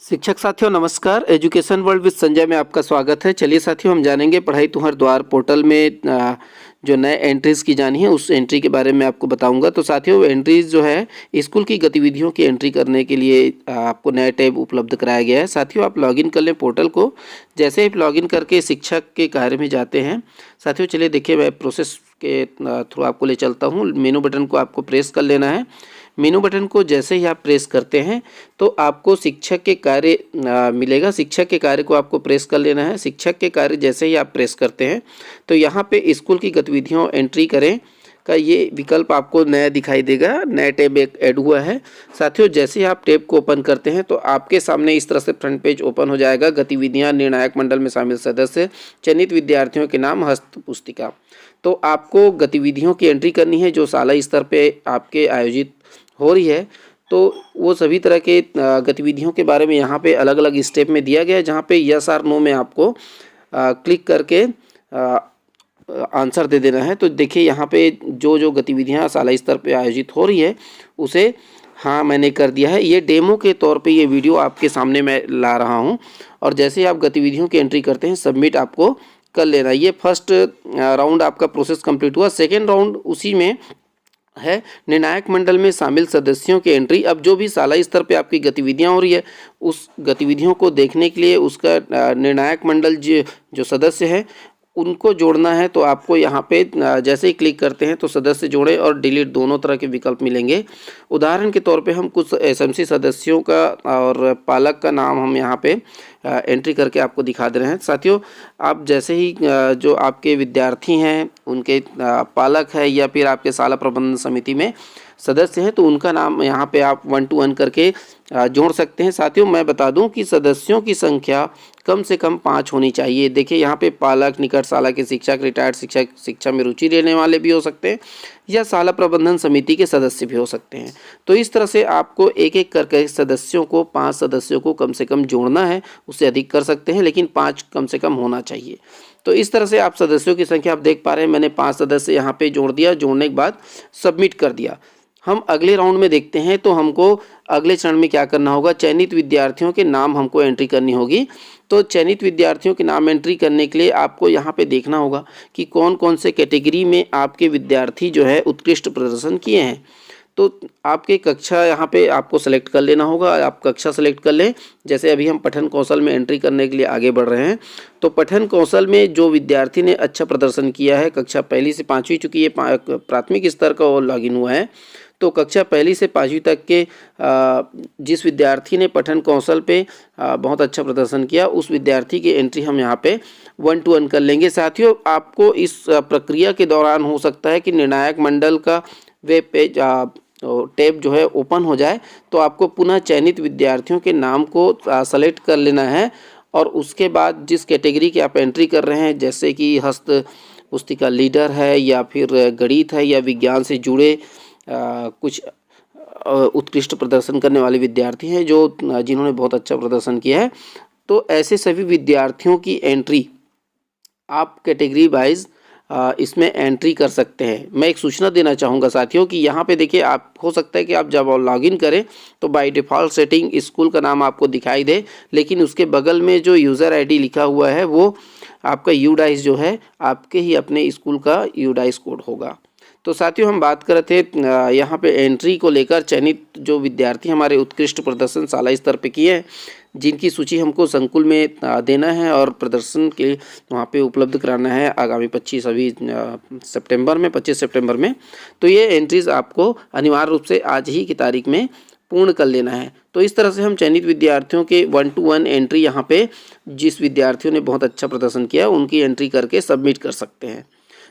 शिक्षक साथियों नमस्कार। एजुकेशन वर्ल्ड विद संजय में आपका स्वागत है। चलिए साथियों, हम जानेंगे पढ़ाई तुम्हार द्वार पोर्टल में जो नए एंट्रीज़ की जानी है उस एंट्री के बारे में आपको बताऊंगा। तो साथियों, एंट्रीज़ जो है स्कूल की गतिविधियों की एंट्री करने के लिए आपको नया टैब उपलब्ध कराया गया है। साथियों, आप लॉगिन कर लें पोर्टल को। जैसे ही लॉगिन करके शिक्षक के कार्य में जाते हैं, साथियों चलिए देखिए, मैं प्रोसेस के थ्रू आपको ले चलता हूँ। मेनू बटन को आपको प्रेस कर लेना है। मेनू बटन को जैसे ही आप प्रेस करते हैं तो आपको शिक्षक के कार्य मिलेगा। शिक्षक के कार्य को आपको प्रेस कर लेना है। शिक्षक के कार्य जैसे ही आप प्रेस करते हैं तो यहाँ पे स्कूल की गतिविधियों एंट्री करें का ये विकल्प आपको नया दिखाई देगा। नया टैब एक ऐड हुआ है। साथियों, जैसे ही आप टैब को ओपन करते हैं तो आपके सामने इस तरह से फ्रंट पेज ओपन हो जाएगा। गतिविधियां, निर्णायक मंडल में शामिल सदस्य, चयनित विद्यार्थियों के नाम, हस्त पुस्तिका। तो आपको गतिविधियों की एंट्री करनी है जो शाला स्तर पे आपके आयोजित हो रही है। तो वो सभी तरह के गतिविधियों के बारे में यहाँ पे अलग अलग स्टेप में दिया गया है, जहाँ पे यस और नो में आपको क्लिक करके आंसर दे देना है। तो देखिए, यहाँ पे जो जो गतिविधियाँ शाला स्तर पे आयोजित हो रही है उसे हाँ मैंने कर दिया है। ये डेमो के तौर पे ये वीडियो आपके सामने मैं ला रहा हूँ। और जैसे ही आप गतिविधियों की एंट्री करते हैं, सबमिट आपको कर लेना। ये फर्स्ट राउंड आपका प्रोसेस कंप्लीट हुआ। सेकेंड राउंड उसी में है, निर्णायक मंडल में शामिल सदस्यों की एंट्री। अब जो भी शाला स्तर पे आपकी गतिविधियां हो रही है उस गतिविधियों को देखने के लिए उसका निर्णायक मंडल जो सदस्य है उनको जोड़ना है। तो आपको यहाँ पे जैसे ही क्लिक करते हैं तो सदस्य जोड़े और डिलीट दोनों तरह के विकल्प मिलेंगे। उदाहरण के तौर पे हम कुछ एसएमसी सदस्यों का और पालक का नाम हम यहाँ पे एंट्री करके आपको दिखा दे रहे हैं। साथियों, आप जैसे ही जो आपके विद्यार्थी हैं, उनके पालक है या फिर आपके शाला प्रबंधन समिति में सदस्य हैं, तो उनका नाम यहाँ पे आप 1 to 1 करके जोड़ सकते हैं। साथियों, मैं बता दूं कि सदस्यों की संख्या कम से कम 5 होनी चाहिए। देखिए, यहाँ पे पालक, निकट शाला के शिक्षक, रिटायर्ड शिक्षक, शिक्षा में रुचि लेने वाले भी हो सकते हैं या शाला प्रबंधन समिति के सदस्य भी हो सकते हैं। तो इस तरह से आपको एक एक करके सदस्यों को, 5 सदस्यों को कम से कम जोड़ना है। उससे अधिक कर सकते हैं लेकिन 5 कम से कम होना चाहिए। तो इस तरह से आप सदस्यों की संख्या आप देख पा रहे हैं। मैंने 5 सदस्य यहाँ पे जोड़ दिया। जोड़ने के बाद सबमिट कर दिया। हम अगले राउंड में देखते हैं तो हमको अगले चरण में क्या करना होगा। चयनित विद्यार्थियों के नाम हमको एंट्री करनी होगी। तो चयनित विद्यार्थियों के नाम एंट्री करने के लिए आपको यहाँ पे देखना होगा कि कौन कौन से कैटेगरी में आपके विद्यार्थी जो है उत्कृष्ट प्रदर्शन किए हैं। तो आपके कक्षा यहाँ पे आपको सेलेक्ट कर लेना होगा। आप कक्षा सेलेक्ट कर लें। जैसे अभी हम पठन कौशल में एंट्री करने के लिए आगे बढ़ रहे हैं, तो पठन कौशल में जो विद्यार्थी ने अच्छा प्रदर्शन किया है, कक्षा 1 से 5वीं चुकी है, प्राथमिक स्तर का वो लॉगिन हुआ है, तो कक्षा 1 से 5वीं तक के जिस विद्यार्थी ने पठन कौशल पे बहुत अच्छा प्रदर्शन किया, उस विद्यार्थी की एंट्री हम यहाँ पे 1 to 1 कर लेंगे। साथियों, आपको इस प्रक्रिया के दौरान हो सकता है कि निर्णायक मंडल का वेब पेज टैब जो है ओपन हो जाए, तो आपको पुनः चयनित विद्यार्थियों के नाम को सेलेक्ट कर लेना है। और उसके बाद जिस कैटेगरी की आप एंट्री कर रहे हैं, जैसे कि हस्त पुस्तिका लीडर है या फिर गणित है या विज्ञान से जुड़े कुछ उत्कृष्ट प्रदर्शन करने वाले विद्यार्थी हैं जिन्होंने बहुत अच्छा प्रदर्शन किया है, तो ऐसे सभी विद्यार्थियों की एंट्री आप कैटेगरी वाइज इसमें एंट्री कर सकते हैं। मैं एक सूचना देना चाहूँगा साथियों कि यहाँ पे देखिए, आप हो सकता है कि आप जब लॉगिन करें तो बाय डिफ़ॉल्ट सेटिंग स्कूल का नाम आपको दिखाई दे, लेकिन उसके बगल में जो यूज़र आईडी लिखा हुआ है वो आपका यूडाइस जो है आपके ही अपने स्कूल का यूडाइस कोड होगा। तो साथियों, हम बात कर रहे थे यहाँ पे एंट्री को लेकर। चयनित जो विद्यार्थी हमारे उत्कृष्ट प्रदर्शन शाला स्तर पे किए हैं, जिनकी सूची हमको संकुल में देना है और प्रदर्शन के वहाँ पे उपलब्ध कराना है आगामी 25 सितंबर में। तो ये एंट्रीज़ आपको अनिवार्य रूप से आज ही की तारीख में पूर्ण कर लेना है। तो इस तरह से हम चयनित विद्यार्थियों के 1 to 1 एंट्री यहाँ पे जिस विद्यार्थियों ने बहुत अच्छा प्रदर्शन किया उनकी एंट्री करके सबमिट कर सकते हैं।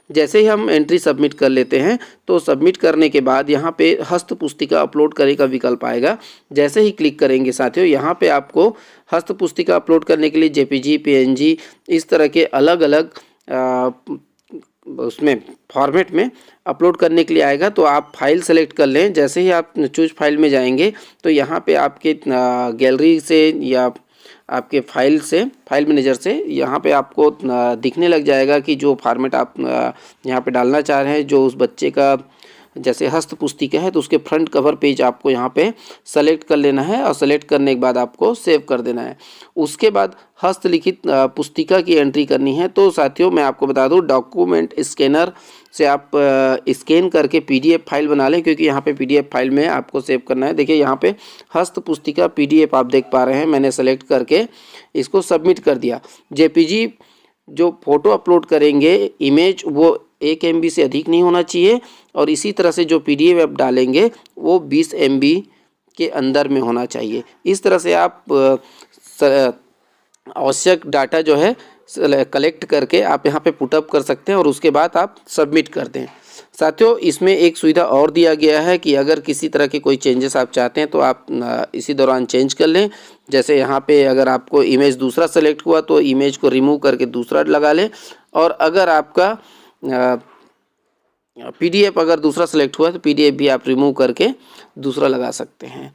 जैसे ही हम एंट्री सबमिट कर लेते हैं तो सबमिट करने के बाद यहाँ पे हस्त पुस्तिका अपलोड करे का विकल्प आएगा। जैसे ही क्लिक करेंगे साथियों, यहाँ पे आपको हस्त पुस्तिका अपलोड करने के लिए जेपीजी, पीएनजी, इस तरह के अलग अलग उसमें फॉर्मेट में अपलोड करने के लिए आएगा। तो आप फाइल सेलेक्ट कर लें। जैसे ही आप चूज फाइल में जाएंगे तो यहाँ पे आपके गैलरी से या आपके फाइल मैनेजर से यहाँ पे आपको दिखने लग जाएगा कि जो फॉर्मेट आप यहाँ पे डालना चाह रहे हैं, जो उस बच्चे का जैसे हस्त पुस्तिका है तो उसके फ्रंट कवर पेज आपको यहाँ पे सेलेक्ट कर लेना है और सेलेक्ट करने के बाद आपको सेव कर देना है। उसके बाद हस्तलिखित पुस्तिका की एंट्री करनी है। तो साथियों मैं आपको बता दूं, डॉक्यूमेंट स्कैनर से आप स्कैन करके पीडीएफ फाइल बना लें, क्योंकि यहाँ पे पीडीएफ फाइल में आपको सेव करना है। देखिए यहाँ पे हस्त पुस्तिका पीडीएफ आप देख पा रहे हैं, मैंने सेलेक्ट करके इसको सबमिट कर दिया। जेपीजी जो फोटो अपलोड करेंगे इमेज, वो 1 MB से अधिक नहीं होना चाहिए, और इसी तरह से जो पीडीएफ आप डालेंगे वो 20 MB के अंदर में होना चाहिए। इस तरह से आप आवश्यक डाटा जो है कलेक्ट करके आप यहाँ पे पुटअप कर सकते हैं और उसके बाद आप सबमिट कर दें। साथियों इसमें एक सुविधा और दिया गया है कि अगर किसी तरह के कोई चेंजेस आप चाहते हैं तो आप इसी दौरान चेंज कर लें। जैसे यहाँ पे अगर आपको इमेज दूसरा सेलेक्ट हुआ तो इमेज को रिमूव करके दूसरा लगा लें, और अगर आपका पीडीएफ अगर दूसरा सेलेक्ट हुआ तो पीडीएफ भी आप रिमूव करके दूसरा लगा सकते हैं।